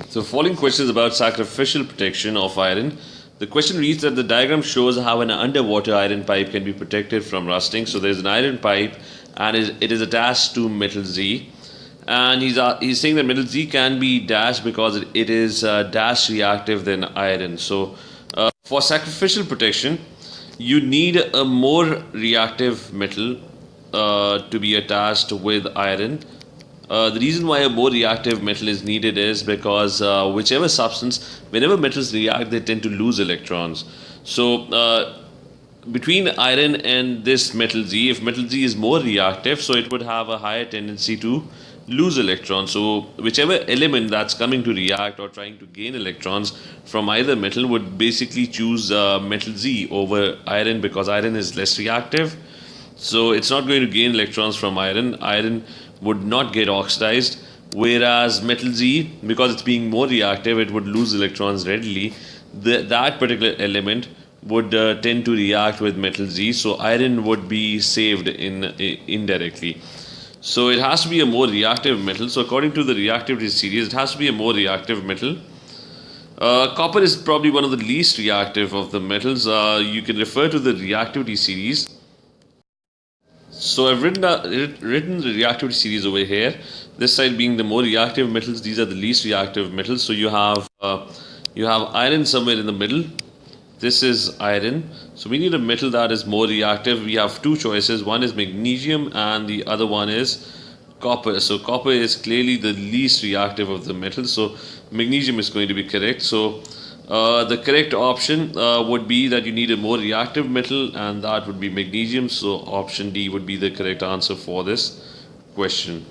So following questions about sacrificial protection of iron. The question reads that the diagram shows how an underwater iron pipe can be protected from rusting. So there's an iron pipe and it is attached to metal Z. And he's saying that metal Z can be dashed because it is dash reactive than iron. So for sacrificial protection, you need a more reactive metal to be attached with iron. The reason why a more reactive metal is needed is because whichever substance, whenever metals react, they tend to lose electrons. So between iron and this metal Z, if metal Z is more reactive, so it would have a higher tendency to lose electrons. So whichever element that's coming to react or trying to gain electrons from either metal would basically choose metal Z over iron, because iron is less reactive. So it's not going to gain electrons from iron. Iron would not get oxidized, whereas metal Z, because it's being more reactive, it would lose electrons readily. That particular element would tend to react with metal Z, so iron would be saved indirectly. So it has to be a more reactive metal. So according to the reactivity series, it has to be a more reactive metal. Copper is probably one of the least reactive of the metals. You can refer to the reactivity series. So I've written the reactivity series over here. This side being the more reactive metals, these are the least reactive metals. So you have iron somewhere in the middle. This is iron. So we need a metal that is more reactive. We have two choices. One is magnesium and the other one is copper. So copper is clearly the least reactive of the metals. So magnesium is going to be correct. So the correct option would be that you need a more reactive metal, and that would be magnesium. So option D would be the correct answer for this question.